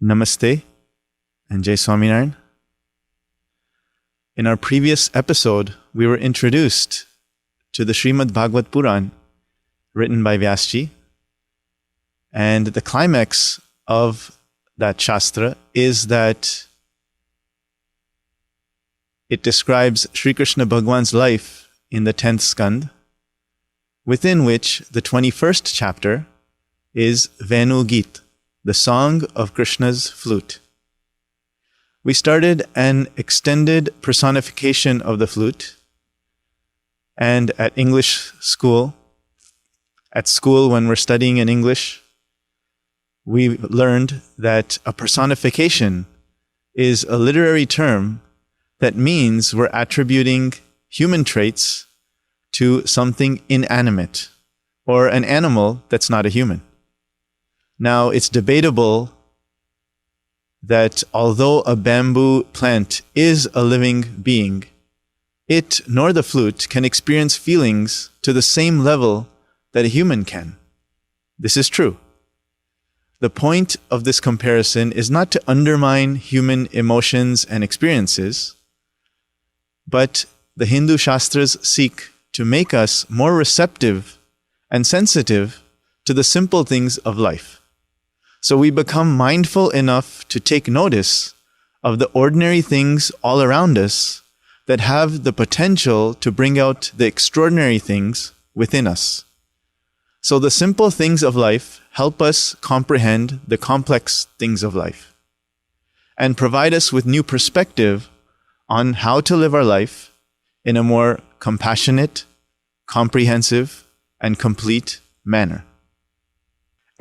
Namaste and Jai Swaminarayan. In our previous episode, we were introduced to the Shrimad Bhagwat Puran written by Vyasji. And the climax of that Shastra is that it describes Sri Krishna Bhagwan's life in the 10th skand, within which the 21st chapter is Venu Geet, the song of Krishna's flute. We started an extended personification of the flute, and at school when we're studying in English, we learned that a personification is a literary term that means we're attributing human traits to something inanimate, or an animal that's not a human. Now, it's debatable that although a bamboo plant is a living being, it nor the flute can experience feelings to the same level that a human can. This is true. The point of this comparison is not to undermine human emotions and experiences, but the Hindu Shastras seek to make us more receptive and sensitive to the simple things of life. So we become mindful enough to take notice of the ordinary things all around us that have the potential to bring out the extraordinary things within us. So the simple things of life help us comprehend the complex things of life and provide us with new perspective on how to live our life in a more compassionate, comprehensive, and complete manner.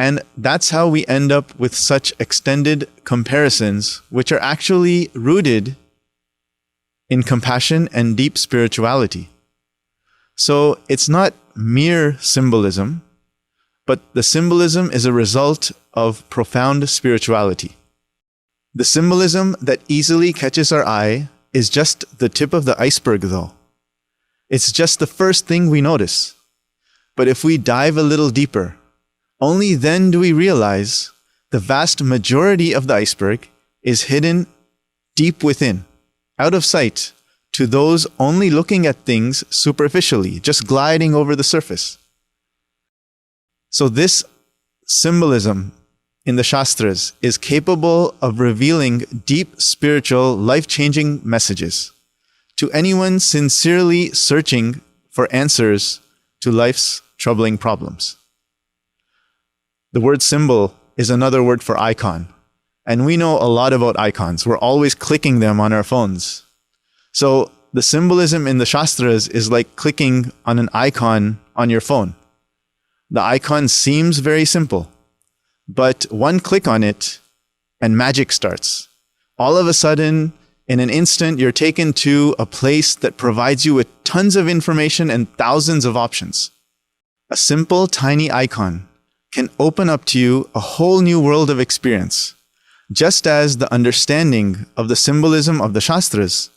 And that's how we end up with such extended comparisons, which are actually rooted in compassion and deep spirituality. So it's not mere symbolism, but the symbolism is a result of profound spirituality. The symbolism that easily catches our eye is just the tip of the iceberg, though. It's just the first thing we notice. But if we dive a little deeper, only then do we realize the vast majority of the iceberg is hidden deep within, out of sight, to those only looking at things superficially, just gliding over the surface. So this symbolism in the Shastras is capable of revealing deep spiritual, life-changing messages to anyone sincerely searching for answers to life's troubling problems. The word symbol is another word for icon. And we know a lot about icons. We're always clicking them on our phones. So the symbolism in the Shastras is like clicking on an icon on your phone. The icon seems very simple, but one click on it and magic starts. All of a sudden, in an instant, you're taken to a place that provides you with tons of information and thousands of options. A simple, tiny icon can open up to you a whole new world of experience, just as the understanding of the symbolism of the Shastras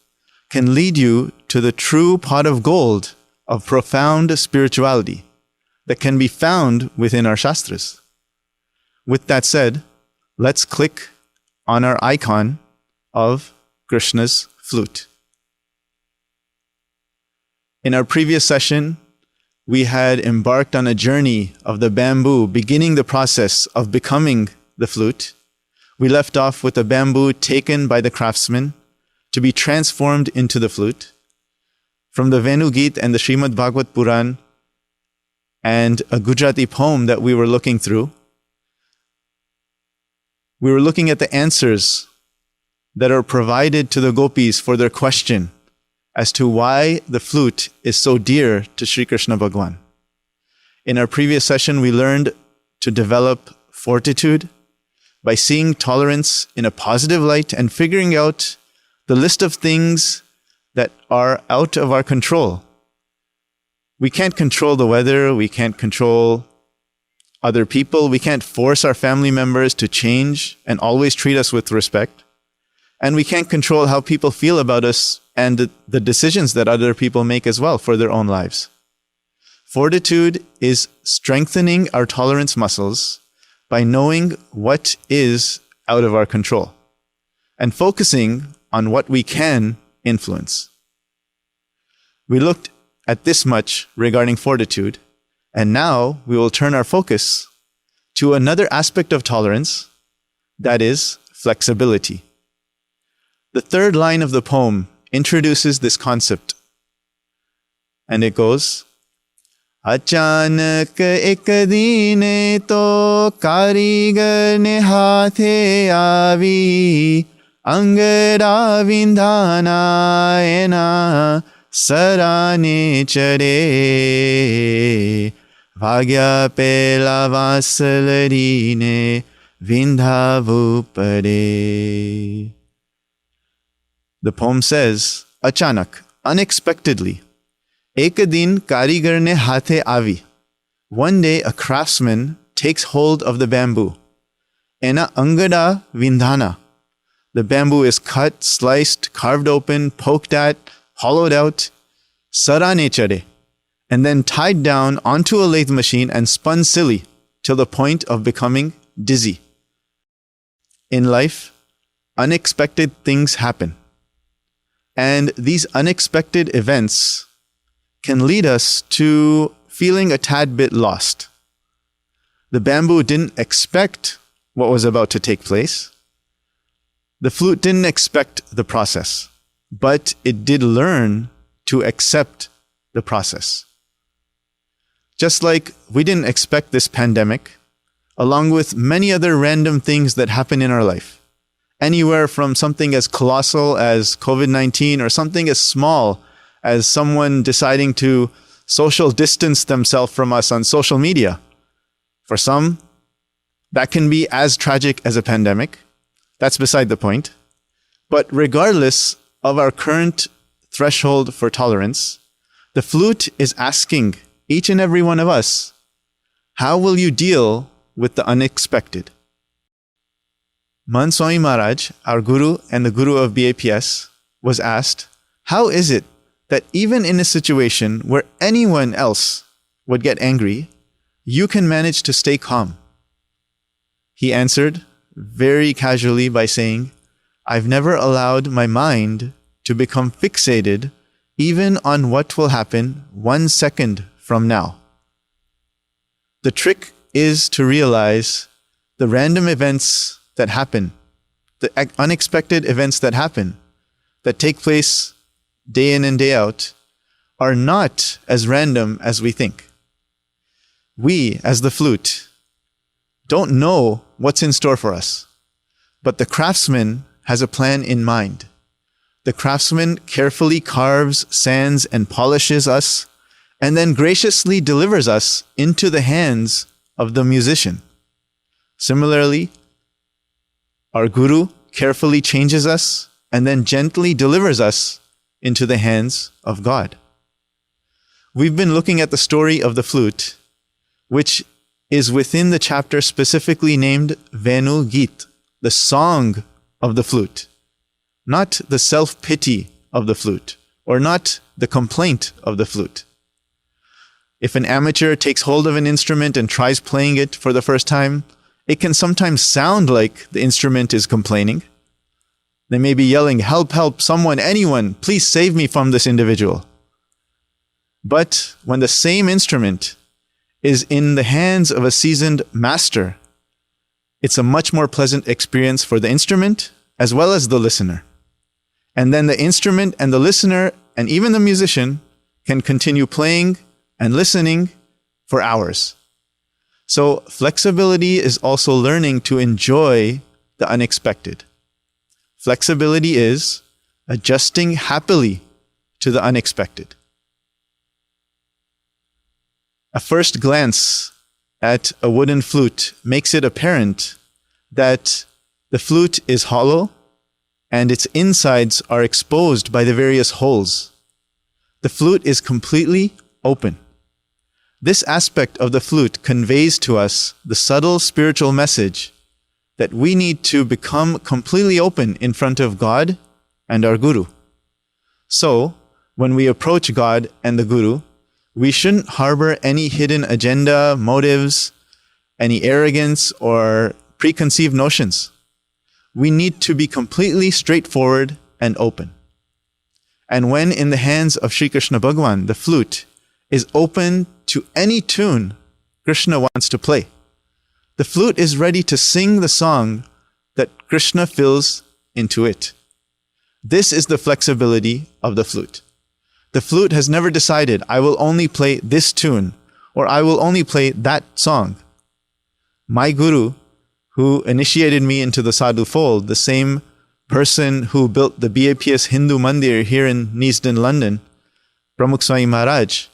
can lead you to the true pot of gold of profound spirituality that can be found within our Shastras. With that said, let's click on our icon of Krishna's flute. In our previous session, we had embarked on a journey of the bamboo, beginning the process of becoming the flute. We left off with the bamboo taken by the craftsman to be transformed into the flute. From the Venu Geet and the Shrimad Bhagwat Puran and a Gujarati poem that we were looking through, we were looking at the answers that are provided to the gopis for their question as to why the flute is so dear to Sri Krishna Bhagwan. In our previous session, we learned to develop fortitude by seeing tolerance in a positive light and figuring out the list of things that are out of our control. We can't control the weather, we can't control other people, we can't force our family members to change and always treat us with respect. And we can't control how people feel about us and the decisions that other people make as well for their own lives. Fortitude is strengthening our tolerance muscles by knowing what is out of our control and focusing on what we can influence. We looked at this much regarding fortitude, and now we will turn our focus to another aspect of tolerance, that is flexibility. The third line of the poem introduces this concept, and it goes, अचानक एक दिन तो कारीगर ने हाथे आवी अंगड़ा विंधाना एना सराने चढ़े भाग्या पेला वासलरी ने विंधावू पड़े. The poem says, अचानक, unexpectedly, एक दिन कारीगर ने हाथे आवी. One day a craftsman takes hold of the bamboo. Ena angada vindhana. The bamboo is cut, sliced, carved open, poked at, hollowed out, sarane chade, and then tied down onto a lathe machine and spun silly till the point of becoming dizzy. In life, unexpected things happen. And these unexpected events can lead us to feeling a tad bit lost. The bamboo didn't expect what was about to take place. The flute didn't expect the process, but it did learn to accept the process. Just like we didn't expect this pandemic, along with many other random things that happen in our life. Anywhere from something as colossal as COVID-19 or something as small as someone deciding to social distance themselves from us on social media. For some, that can be as tragic as a pandemic. That's beside the point. But regardless of our current threshold for tolerance, the flute is asking each and every one of us, how will you deal with the unexpected? Mahant Swami Maharaj, our guru and the guru of BAPS, was asked, how is it that even in a situation where anyone else would get angry, you can manage to stay calm? He answered very casually by saying, I've never allowed my mind to become fixated even on what will happen 1 second from now. The trick is to realize the random events that happen, the unexpected events that happen, that take place day in and day out, are not as random as we think. We, as the flute, don't know what's in store for us, but the craftsman has a plan in mind. The craftsman carefully carves, sands, and polishes us, and then graciously delivers us into the hands of the musician. Similarly, our guru carefully changes us and then gently delivers us into the hands of God. We've been looking at the story of the flute, which is within the chapter specifically named Venu Geet, the song of the flute, not the self-pity of the flute, or not the complaint of the flute. If an amateur takes hold of an instrument and tries playing it for the first time, it can sometimes sound like the instrument is complaining. They may be yelling, help, help, someone, anyone, please save me from this individual. But when the same instrument is in the hands of a seasoned master, it's a much more pleasant experience for the instrument as well as the listener. And then the instrument and the listener and even the musician can continue playing and listening for hours. So flexibility is also learning to enjoy the unexpected. Flexibility is adjusting happily to the unexpected. A first glance at a wooden flute makes it apparent that the flute is hollow and its insides are exposed by the various holes. The flute is completely open. This aspect of the flute conveys to us the subtle spiritual message that we need to become completely open in front of God and our Guru. So, when we approach God and the Guru, we shouldn't harbor any hidden agenda, motives, any arrogance or preconceived notions. we need to be completely straightforward and open. And when in the hands of Sri Krishna Bhagwan, the flute is open to any tune Krishna wants to play. The flute is ready to sing the song that Krishna fills into it. This is the flexibility of the flute. The flute has never decided, I will only play this tune, or I will only play that song. My guru, who initiated me into the sadhu fold, the same person who built the BAPS Hindu Mandir here in Neasden, London, Pramukh Swami Maharaj,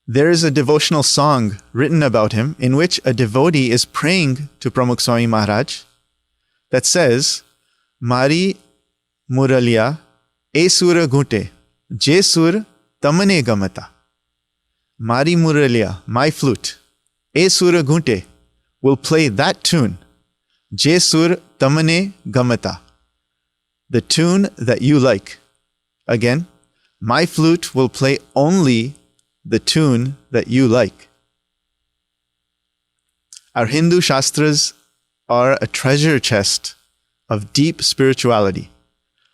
there is a devotional song written about him in which a devotee is praying to Pramukh Swami Maharaj that says, Mari Muraliya e sura gunte, je sur tamane gamata. Mari Muraliya, my flute, e sura gunte, will play that tune, je sur tamane gamata, the tune that you like. Again, my flute will play only the tune that you like. Our Hindu Shastras are a treasure chest of deep spirituality,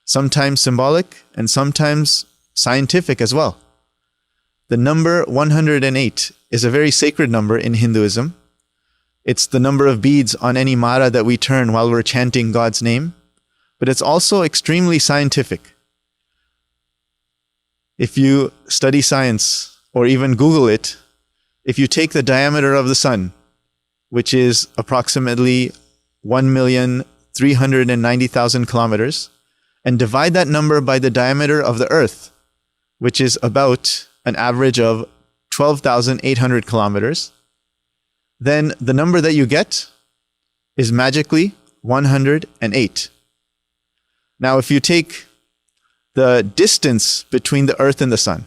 sometimes symbolic and sometimes scientific as well. The number 108 is a very sacred number in Hinduism. It's the number of beads on any mala that we turn while we're chanting God's name, but it's also extremely scientific. If you study science or even Google it, if you take the diameter of the sun, which is approximately 1,390,000 kilometers, and divide that number by the diameter of the earth, which is about an average of 12,800 kilometers, then the number that you get is magically 108. Now, if you take the distance between the earth and the sun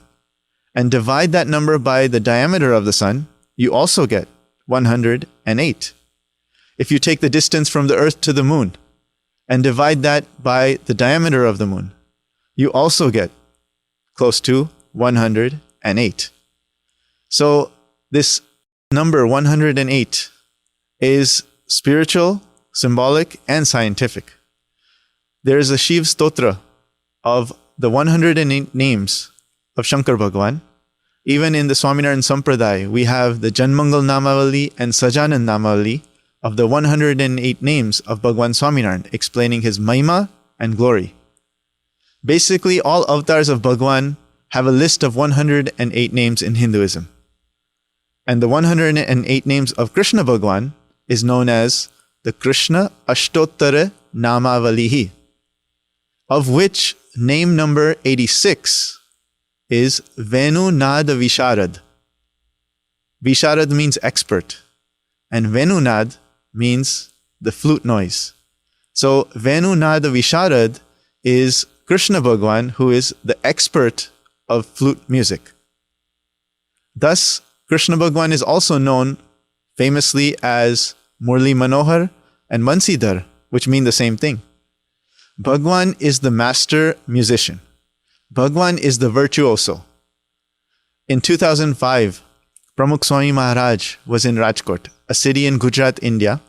and divide that number by the diameter of the sun, you also get 108. If you take the distance from the earth to the moon and divide that by the diameter of the moon, you also get close to 108. So this number 108 is spiritual, symbolic, and scientific. There is a Shiv Stotra of the 108 names of Shankar Bhagwan. Even in the Swaminarayan Sampradaya, we have the Janmangal Namavali and Sajanan Namavali of the 108 names of Bhagwan Swaminarayan, explaining his Mahima and glory. Basically, all avatars of Bhagwan have a list of 108 names in Hinduism. And the 108 names of Krishna Bhagwan is known as the Krishna Ashtottara Namavalihi, of which name number 86 is Venu Nad Visharad. Visharad means expert, and Venu Nad means the flute noise. So Venu Nad Visharad is Krishna Bhagwan, who is the expert of flute music. Thus, Krishna Bhagwan is also known famously as Murli Manohar and Mansidhar, which mean the same thing. Bhagwan is the master musician. Bhagwan is the virtuoso. In 2005, Pramukh Swami Maharaj was in Rajkot, a city in Gujarat, India,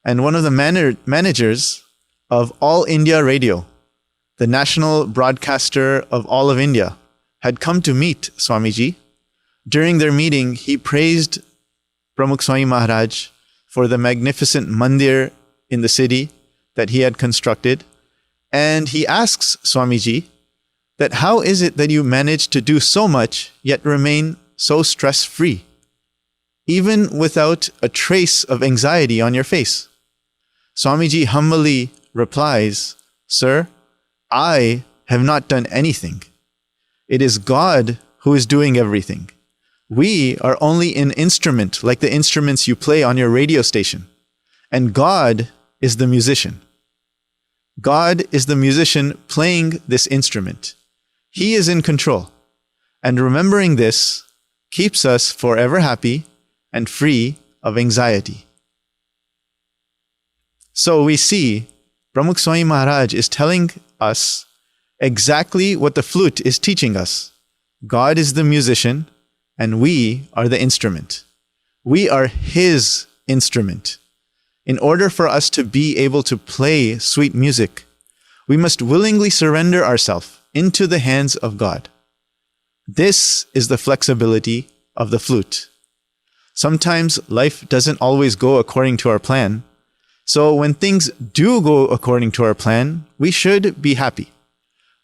and one of the managers of All India Radio, the national broadcaster of all of India, had come to meet Swamiji. During their meeting, he praised Pramukh Swami Maharaj for the magnificent mandir in the city that he had constructed, and he asks Swamiji that how is it that you manage to do so much yet remain so stress-free, even without a trace of anxiety on your face? Swamiji humbly replies, Sir, I have not done anything. It is God who is doing everything. We are only an instrument, like the instruments you play on your radio station. And God is the musician. God is the musician playing this instrument. He is in control. And remembering this keeps us forever happy and free of anxiety. So we see Pramukh Swami Maharaj is telling us exactly what the flute is teaching us. God is the musician and we are the instrument. We are His instrument. In order for us to be able to play sweet music, we must willingly surrender ourselves into the hands of God. This is the flexibility of the flute. Sometimes life doesn't always go according to our plan. So when things do go according to our plan, we should be happy.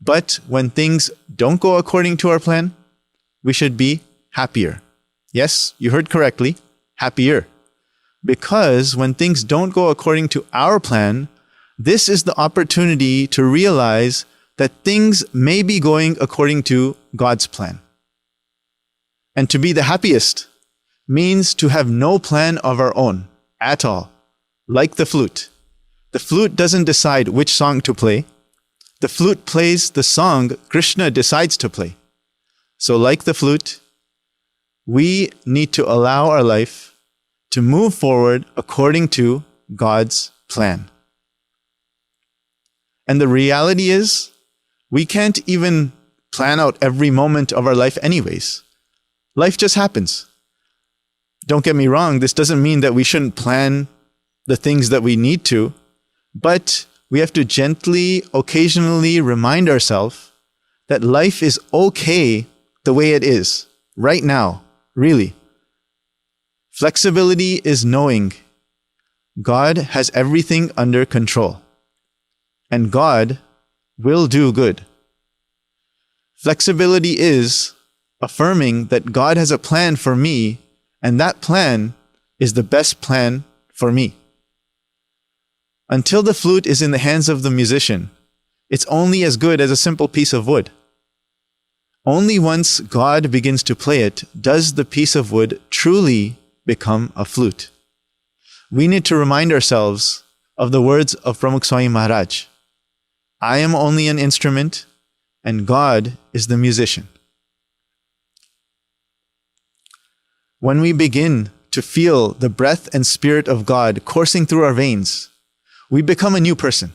But when things don't go according to our plan, we should be happier. Yes, you heard correctly, happier. Because when things don't go according to our plan, this is the opportunity to realize that things may be going according to God's plan. And to be the happiest means to have no plan of our own at all, like the flute. The flute doesn't decide which song to play. The flute plays the song Krishna decides to play. So like the flute, we need to allow our life to move forward according to God's plan. And the reality is, we can't even plan out every moment of our life anyways. Life just happens. Don't get me wrong, this doesn't mean that we shouldn't plan the things that we need to, but we have to gently, occasionally remind ourselves that life is okay the way it is, right now, really. Flexibility is knowing God has everything under control, and God will do good. Flexibility is affirming that God has a plan for me, and that plan is the best plan for me. Until the flute is in the hands of the musician, it's only as good as a simple piece of wood. Only once God begins to play it does the piece of wood truly become a flute. We need to remind ourselves of the words of Pramukh Swami Maharaj. I am only an instrument, and God is the musician. When we begin to feel the breath and spirit of God coursing through our veins, we become a new person.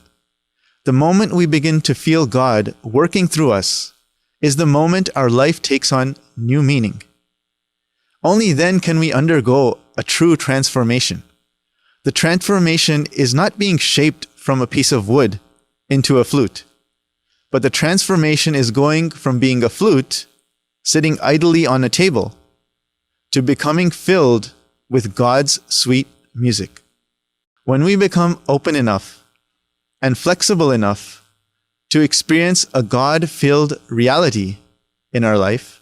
The moment we begin to feel God working through us is the moment our life takes on new meaning. Only then can we undergo a true transformation. The transformation is not being shaped from a piece of wood into a flute, but the transformation is going from being a flute, sitting idly on a table, to becoming filled with God's sweet music. When we become open enough and flexible enough to experience a God-filled reality in our life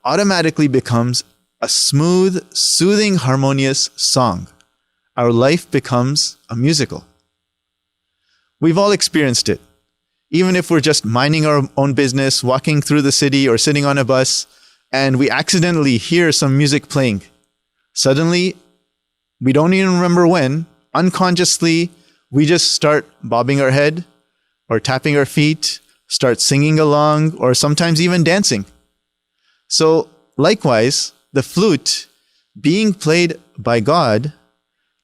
automatically becomes a smooth, soothing, harmonious song. Our life becomes a musical. We've all experienced it. Even if we're just minding our own business, walking through the city or sitting on a bus, and we accidentally hear some music playing. Suddenly, we don't even remember when, unconsciously, we just start bobbing our head or tapping our feet, start singing along, or sometimes even dancing. So, likewise, the flute, being played by God,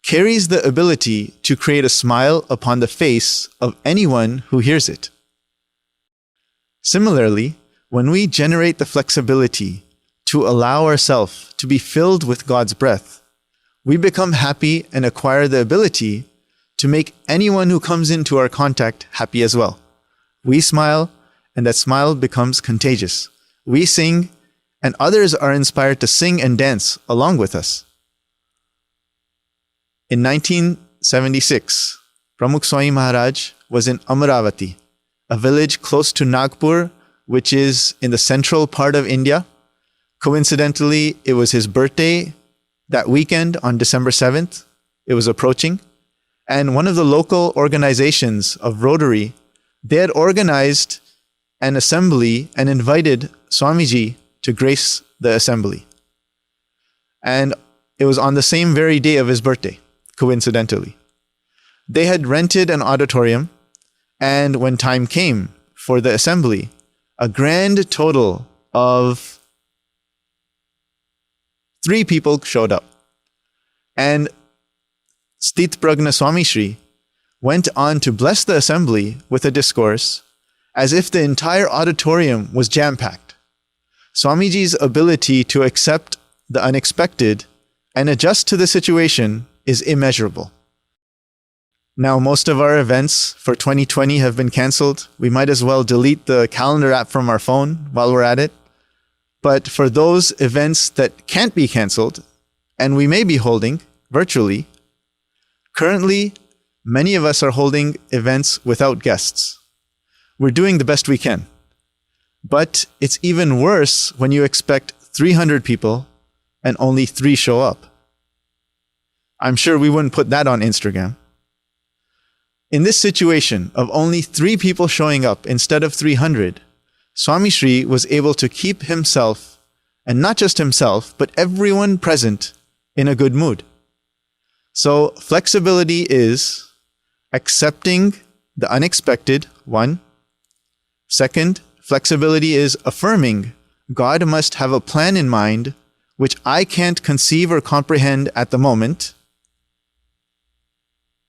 carries the ability to create a smile upon the face of anyone who hears it. Similarly, when we generate the flexibility to allow ourselves to be filled with God's breath, we become happy and acquire the ability to make anyone who comes into our contact happy as well. We smile, and that smile becomes contagious. We sing, and others are inspired to sing and dance along with us. In 1976, Pramukh Swami Maharaj was in Amaravati, a village close to Nagpur, which is in the central part of India. Coincidentally, it was his birthday that weekend on December 7th. It was approaching. And one of the local organizations of Rotary, they had organized an assembly and invited Swamiji to grace the assembly. And it was on the same very day of his birthday, coincidentally. They had rented an auditorium, and when time came for the assembly, a grand total of 3 people showed up. And Sthit Pragna Swami Shri went on to bless the assembly with a discourse as if the entire auditorium was jam-packed. Swamiji's ability to accept the unexpected and adjust to the situation is immeasurable. Now, most of our events for 2020 have been canceled. We might as well delete the calendar app from our phone while we're at it. But for those events that can't be canceled, and we may be holding virtually, currently, many of us are holding events without guests. We're doing the best we can. But it's even worse when you expect 300 people and only 3 show up. I'm sure we wouldn't put that on Instagram. In this situation of only 3 people showing up instead of 300, Swami Shri was able to keep himself, and not just himself, but everyone present in a good mood. So flexibility is accepting the unexpected, 1. Second, flexibility is affirming God must have a plan in mind which I can't conceive or comprehend at the moment.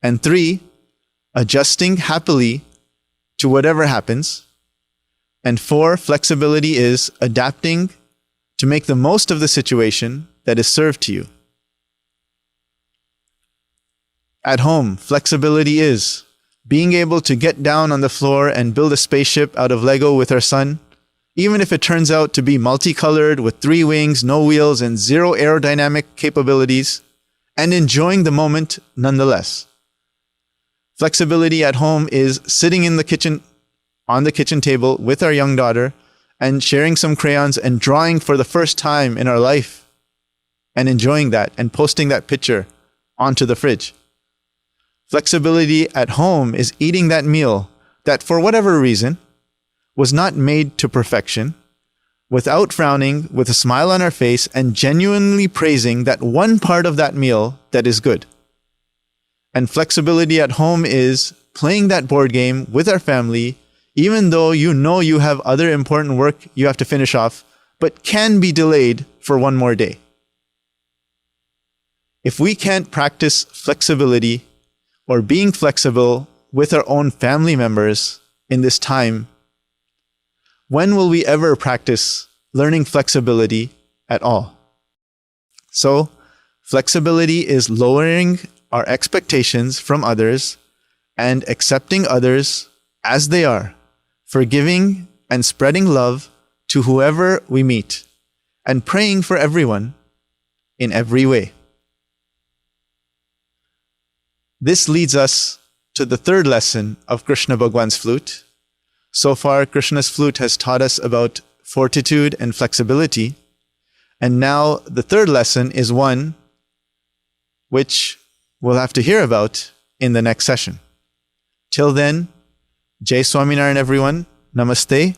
And 3, adjusting happily to whatever happens. And 4, flexibility is adapting to make the most of the situation that is served to you. At home, flexibility is being able to get down on the floor and build a spaceship out of Lego with our son, even if it turns out to be multicolored with 3 wings, no wheels, and 0 aerodynamic capabilities, and enjoying the moment nonetheless. Flexibility at home is sitting in the kitchen, on the kitchen table with our young daughter and sharing some crayons and drawing for the first time in our life and enjoying that and posting that picture onto the fridge. Flexibility at home is eating that meal that, for whatever reason, was not made to perfection, without frowning, with a smile on our face, and genuinely praising that one part of that meal that is good. And flexibility at home is playing that board game with our family, even though you know you have other important work you have to finish off, but can be delayed for one more day. If we can't practice flexibility or being flexible with our own family members in this time, when will we ever practice learning flexibility at all? So, flexibility is lowering our expectations from others and accepting others as they are, forgiving and spreading love to whoever we meet, and praying for everyone in every way. This leads us to the 3rd lesson of Krishna Bhagwan's flute. So far, Krishna's flute has taught us about fortitude and flexibility. And now the 3rd lesson is one which we'll have to hear about in the next session. Till then, Jai Swaminarayan everyone. Namaste.